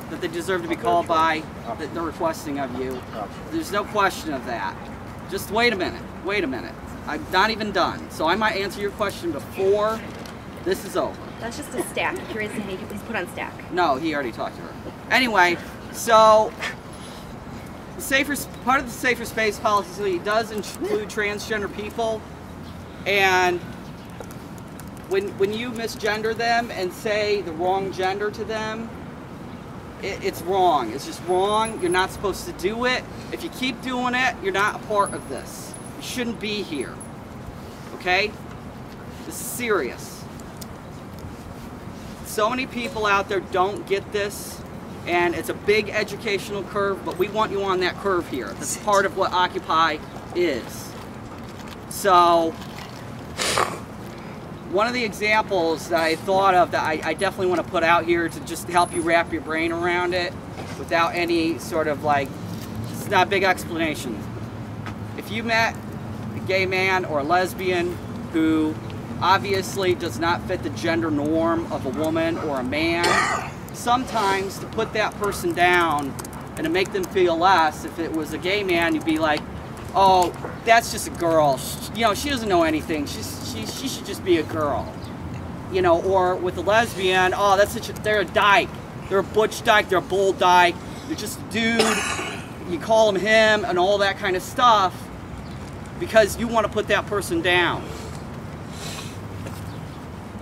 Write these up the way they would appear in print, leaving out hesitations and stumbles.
that they deserve to be called by that they're requesting of you. There's no question of that. Just wait a minute. Wait a minute. I'm not even done. So I might answer your question before this is over. That's just a stack. If you're raising any, please put on stack. No, he already talked to her. Anyway, so part of the safer space policy does include transgender people, and when you misgender them and say the wrong gender to them, it's wrong. It's just wrong. You're not supposed to do it. If you keep doing it, you're not a part of this. You shouldn't be here. Okay? This is serious. So many people out there don't get this, and it's a big educational curve, but we want you on that curve here. That's part of what Occupy is. So, one of the examples that I thought of that I definitely want to put out here to just help you wrap your brain around it without any sort of like, it's not a big explanation. If you met a gay man or a lesbian who obviously does not fit the gender norm of a woman or a man, sometimes to put that person down and to make them feel less, if it was a gay man, you'd be like, oh, that's just a girl. You know, she doesn't know anything. She should just be a girl. You know, or with a lesbian, oh, they're a dyke. They're a butch dyke. They're a bull dyke. They're just a dude. You call him him and all that kind of stuff because you want to put that person down.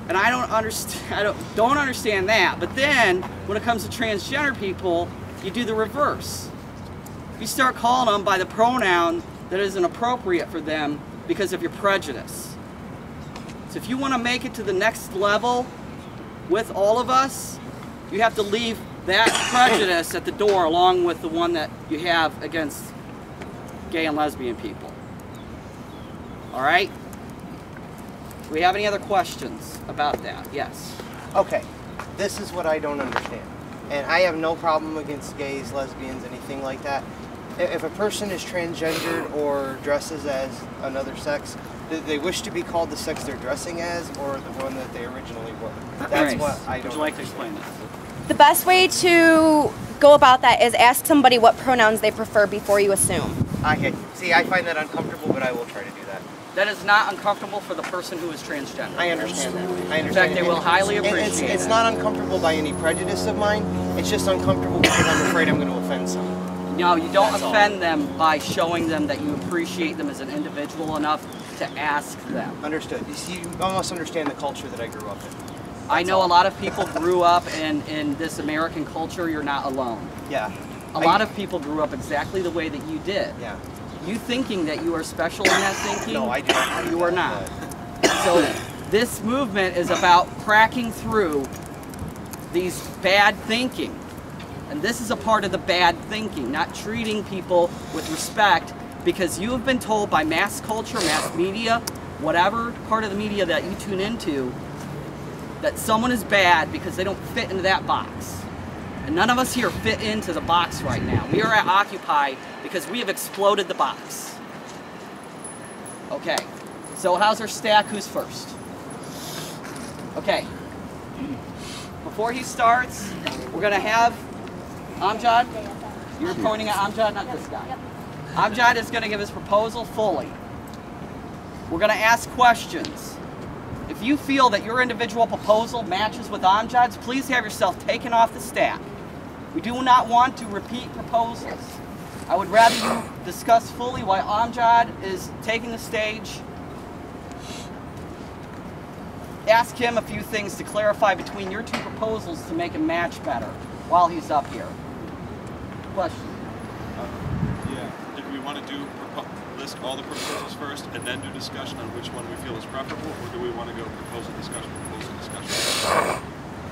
And I don't understand. Don't understand that. But then, when it comes to transgender people, you do the reverse. You start calling them by the pronoun that isn't appropriate for them because of your prejudice. So if you want to make it to the next level with all of us, you have to leave that prejudice at the door along with the one that you have against gay and lesbian people. All right? Do we have any other questions about that? Yes. Okay, this is what I don't understand. And I have no problem against gays, lesbians, anything like that. If a person is transgendered or dresses as another sex, do they wish to be called the sex they're dressing as or the one that they originally were? That's what I don't. Would you like to explain that? The best way to go about that is ask somebody what pronouns they prefer before you assume. Okay. See, I find that uncomfortable, but I will try to do that. That is not uncomfortable for the person who is transgender. I understand that. I understand. In fact, they will highly appreciate it. It's not uncomfortable by any prejudice of mine. It's just uncomfortable because I'm afraid I'm going to offend someone. No, you don't offend them by showing them that you appreciate them as an individual enough to ask them. Understood. You see, you almost understand the culture that I grew up in. I know a lot of people grew up in this American culture. You're not alone. Yeah. A lot of people grew up exactly the way that you did. Yeah. You thinking that you are special in that thinking? No, I don't. You are not. So this movement is about cracking through these bad thinking. And this is a part of the bad thinking, not treating people with respect because you have been told by mass culture, mass media, whatever part of the media that you tune into, that someone is bad because they don't fit into that box. And none of us here fit into the box right now. We are at Occupy because we have exploded the box. Okay, so how's our stack? Who's first? Okay. Before he starts, we're gonna have Amjad. You're pointing at Amjad, not this guy. Yep. Amjad is gonna give his proposal fully. We're gonna ask questions. If you feel that your individual proposal matches with Amjad's, please have yourself taken off the stack. We do not want to repeat proposals. I would rather you discuss fully why Amjad is taking the stage. Ask him a few things to clarify between your two proposals to make him match better while he's up here. Question? Yeah. Did we want to list all the proposals first and then do discussion on which one we feel is preferable, or do we want to go proposal discussion?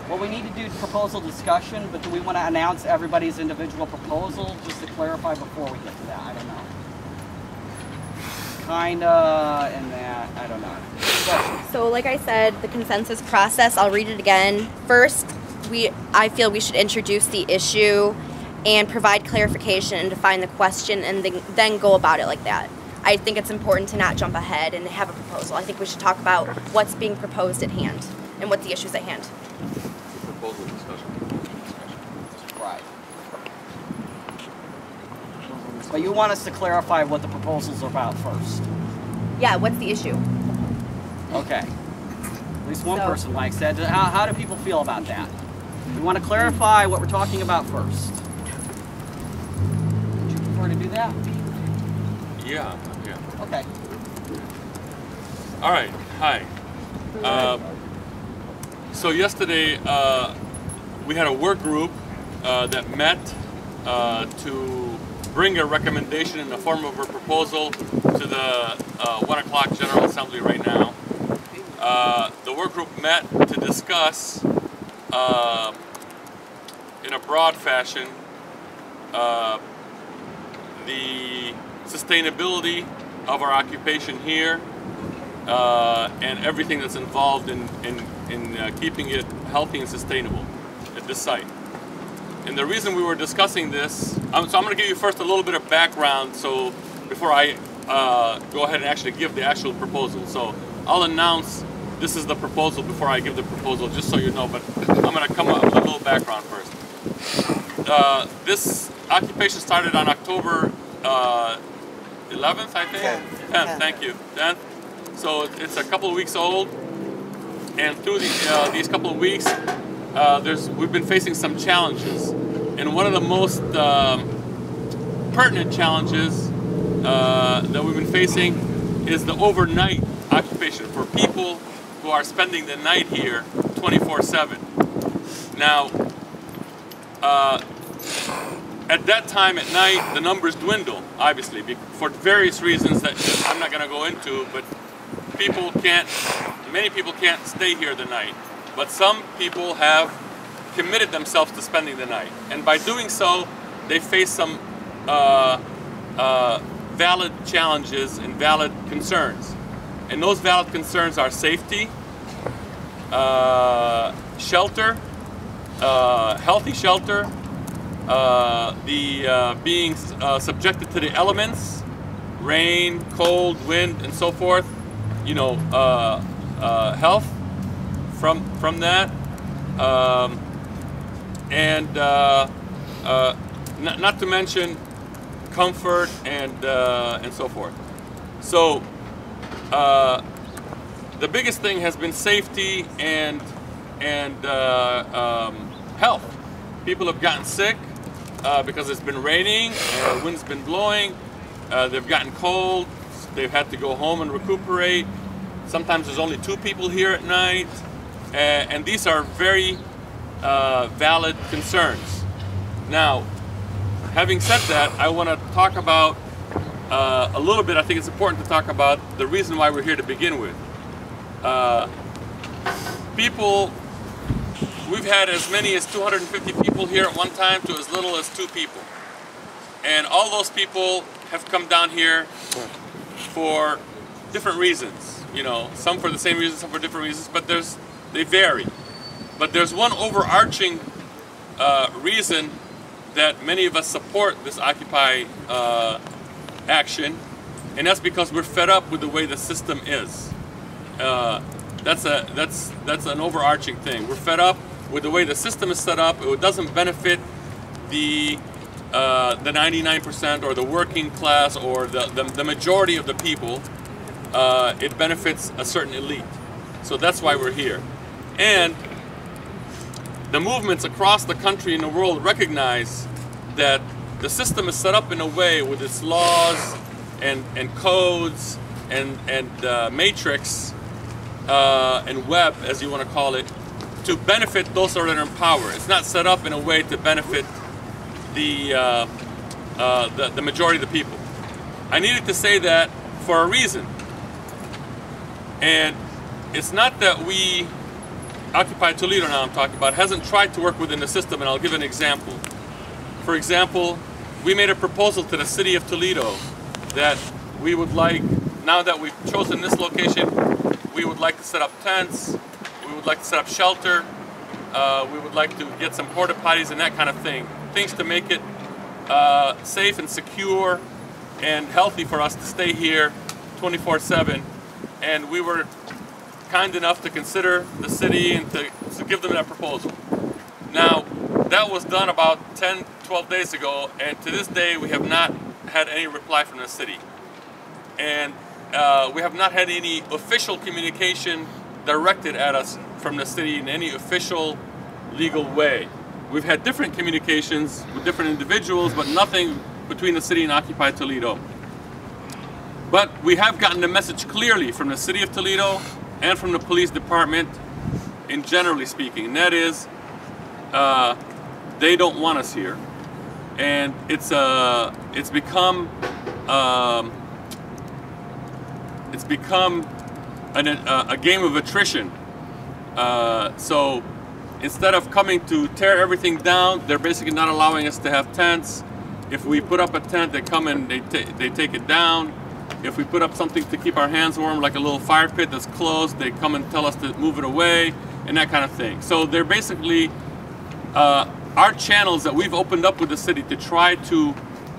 Well, we need to do proposal discussion, but do we want to announce everybody's individual proposal just to clarify before we get to that? I don't know. Kinda, and that, I don't know. So like I said, the consensus process, I'll read it again. First, I feel we should introduce the issue and provide clarification and define the question and then go about it like that. I think it's important to not jump ahead and have a proposal. I think we should talk about what's being proposed at hand and what the issues at hand. Proposal discussion. Right. But you want us to clarify what the proposals are about first. Yeah, what's the issue? Okay. At least one So- person likes that. How do people feel about that? We want to clarify what we're talking about first. Would you prefer to do that? Yeah. Okay. All right. Hi. So yesterday we had a work group that met to bring a recommendation in the form of a proposal to the 1 o'clock General Assembly right now. The work group met to discuss in a broad fashion the sustainability of our occupation here and everything that's involved in keeping it healthy and sustainable at this site. And the reason we were discussing this, so I'm going to give you first a little bit of background so before I go ahead and actually give the actual proposal. So I'll announce this is the proposal before I give the proposal, just so you know, but I'm going to come up with a little background first. This occupation started on October 11th, I think? 10th, thank you. 10th. So it's a couple of weeks old, and through these couple of weeks, we've been facing some challenges. And one of the most pertinent challenges that we've been facing is the overnight occupation for people who are spending the night here 24/7. Now, at that time at night, the numbers dwindle, obviously, for various reasons that I'm not going to go into, but many people can't stay here the night. But some people have committed themselves to spending the night. And by doing so, they face some valid challenges and valid concerns. And those valid concerns are safety, shelter, healthy shelter, being subjected to the elements, rain, cold, wind, and so forth, health from that, and not to mention comfort and so forth. So the biggest thing has been safety and health. People have gotten sick because it's been raining and the wind's been blowing. They've gotten cold. They've had to go home and recuperate. Sometimes there's only 2 people here at night. And these are very valid concerns. Now, having said that, I want to talk about a little bit. I think it's important to talk about the reason why we're here to begin with. We've had as many as 250 people here at one time to as little as 2 people. And all those people have come down here for different reasons. Some for the same reasons, some for different reasons, but they vary. But there's one overarching reason that many of us support this Occupy action, and that's because we're fed up with the way the system is. That's an overarching thing. We're fed up with the way the system is set up. It doesn't benefit the 99% or the working class or the majority of the people. It benefits a certain elite. So that's why we're here. And the movements across the country and the world recognize that the system is set up in a way with its laws and codes and matrix and web, as you want to call it, to benefit those that are in power. It's not set up in a way to benefit the majority of the people. I needed to say that for a reason. And it's not that we, Occupy Toledo now I'm talking about, hasn't tried to work within the system, and I'll give an example. For example, we made a proposal to the city of Toledo that we would like, now that we've chosen this location, we would like to set up tents, we would like to set up shelter, we would like to get some porta potties and that kind of thing. Things to make it safe and secure and healthy for us to stay here 24/7. And we were kind enough to consider the city and to give them that proposal. Now, that was done about 10, 12 days ago, and to this day we have not had any reply from the city. And we have not had any official communication directed at us from the city in any official legal way. We've had different communications with different individuals, but nothing between the city and Occupy Toledo. But we have gotten the message clearly from the city of Toledo and from the police department, in generally speaking, and that is they don't want us here, and it's become a game of attrition. So instead of coming to tear everything down, they're basically not allowing us to have tents. If we put up a tent, they come and they take it down. If we put up something to keep our hands warm, like a little fire pit that's closed, they come and tell us to move it away, and that kind of thing. So they're basically, our channels that we've opened up with the city to try to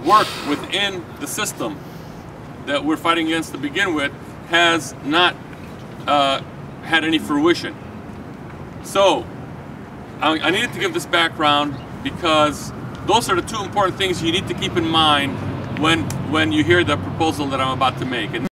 work within the system that we're fighting against to begin with has not had any fruition. So I needed to give this background because those are the two important things you need to keep in mind when you hear the proposal that I'm about to make. And